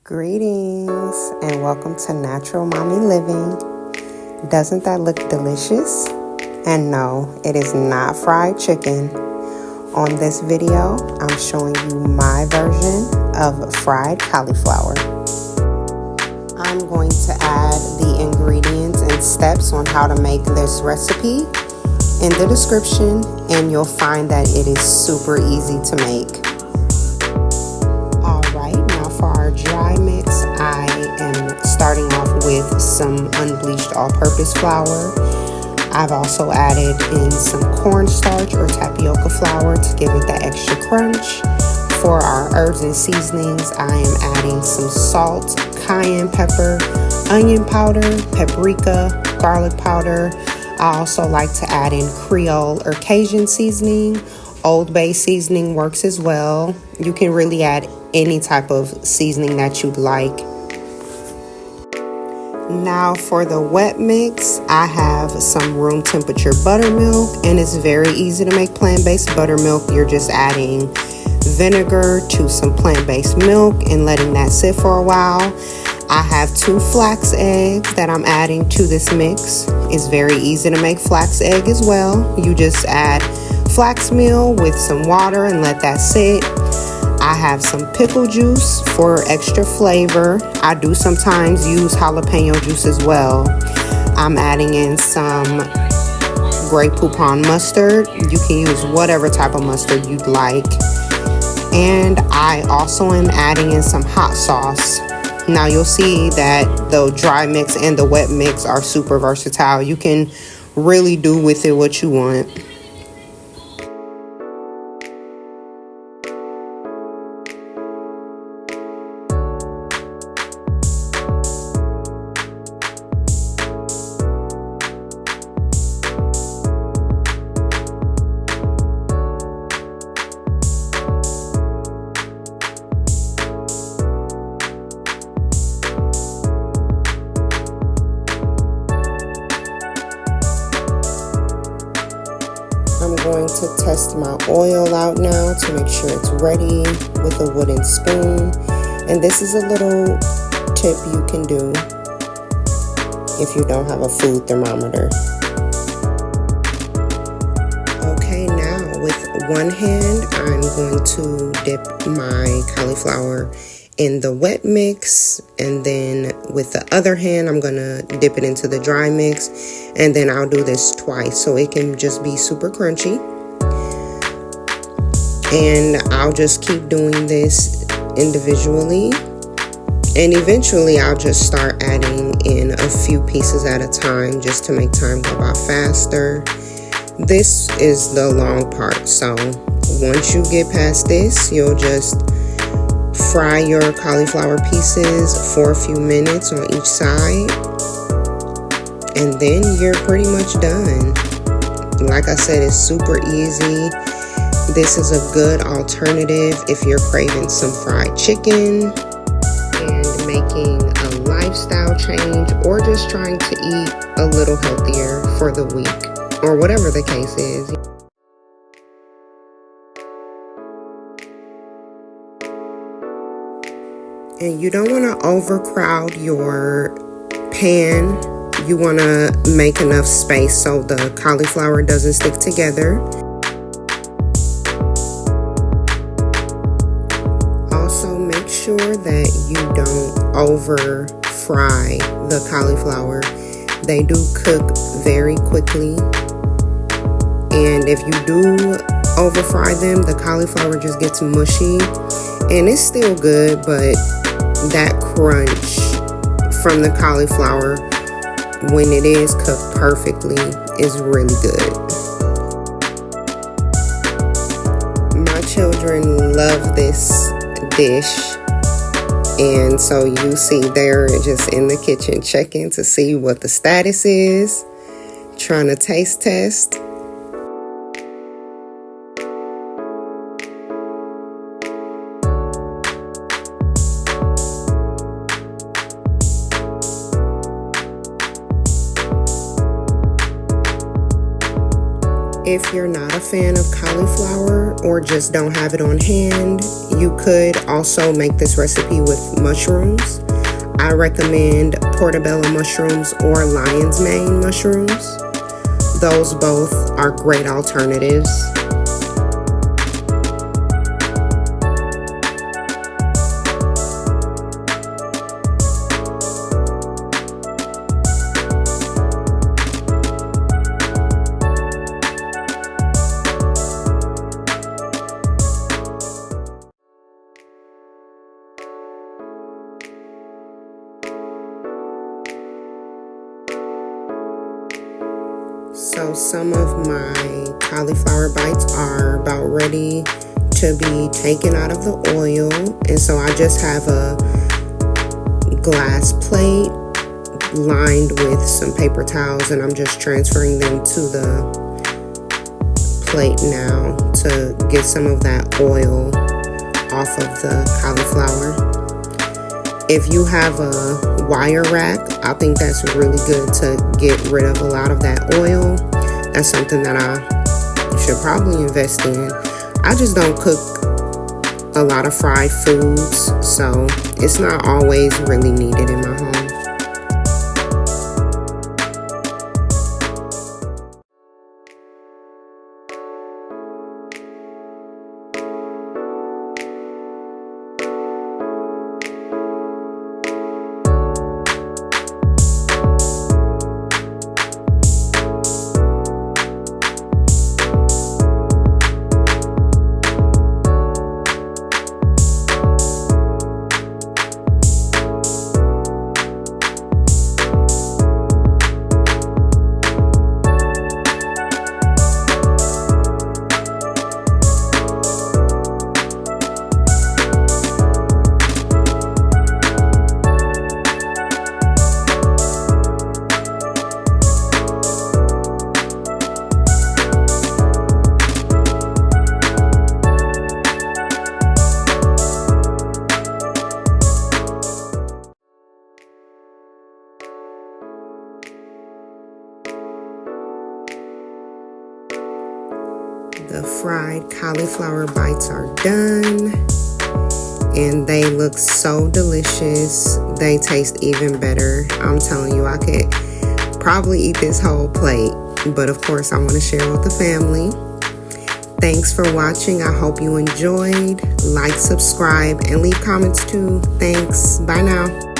Greetings and welcome to Natural Mommy Living. Doesn't that look delicious? And no, it is not fried chicken. On this video, I'm showing you my version of fried cauliflower. I'm going to add the ingredients and steps on how to make this recipe in the description, and you'll find that it is super easy to make. For our dry mix, I am starting off with some unbleached all-purpose flour. I've also added in some cornstarch or tapioca flour to give it that extra crunch. For our herbs and seasonings, I am adding some salt, cayenne pepper, onion powder, paprika, garlic powder. I also like to add in Creole or Cajun seasoning. Old Bay seasoning works as well. You can really add any type of seasoning that you'd like. Now for the wet mix, I have some room temperature buttermilk, and it's very easy to make plant-based buttermilk. You're just adding vinegar to some plant-based milk and letting that sit for a while. I have 2 flax eggs that I'm adding to this mix. It's very easy to make flax egg as well. You just add flax meal with some water and let that sit. I have some pickle juice for extra flavor. I do sometimes use jalapeno juice as well. I'm adding in some Grey Poupon mustard. You can use whatever type of mustard you'd like. And I also am adding in some hot sauce. Now you'll see that the dry mix and the wet mix are super versatile. You can really do with it what you want. I'm going to test my oil out now to make sure it's ready with a wooden spoon. And this is a little tip you can do if you don't have a food thermometer. Okay, now with one hand, I'm going to dip my cauliflower in the wet mix, and then with the other hand I'm gonna dip it into the dry mix, and then I'll do this twice so it can just be super crunchy. And I'll just keep doing this individually, and eventually I'll just start adding in a few pieces at a time just to make time go by faster. This is the long part, so once you get past this, you'll just fry your cauliflower pieces for a few minutes on each side, and then you're pretty much done. Like I said, it's super easy. This is a good alternative if you're craving some fried chicken and making a lifestyle change, or just trying to eat a little healthier for the week, or whatever the case is. And you don't want to overcrowd your pan. You want to make enough space so the cauliflower doesn't stick together. Also, make sure that you don't over fry the cauliflower. They do cook very quickly. And if you do over fry them, the cauliflower just gets mushy. And it's still good, but that crunch from the cauliflower when it is cooked perfectly is really good. My children love this dish, and so you see they're just in the kitchen checking to see what the status is, trying to taste test. If you're not a fan of cauliflower or just don't have it on hand, you could also make this recipe with mushrooms. I recommend portobello mushrooms or lion's mane mushrooms. Those both are great alternatives. So some of my cauliflower bites are about ready to be taken out of the oil, and so I just have a glass plate lined with some paper towels, and I'm just transferring them to the plate now to get some of that oil off of the cauliflower. If you have a wire rack, I think that's really good to get rid of a lot of that oil. That's something that I should probably invest in. I just don't cook a lot of fried foods, so it's not always really needed in my home. The fried cauliflower bites are done, and they look so delicious. They taste even better. I'm telling you, I could probably eat this whole plate, but of course I want to share with the family. Thanks for watching. I hope you enjoyed. Like, subscribe, and leave comments too. Thanks. Bye now.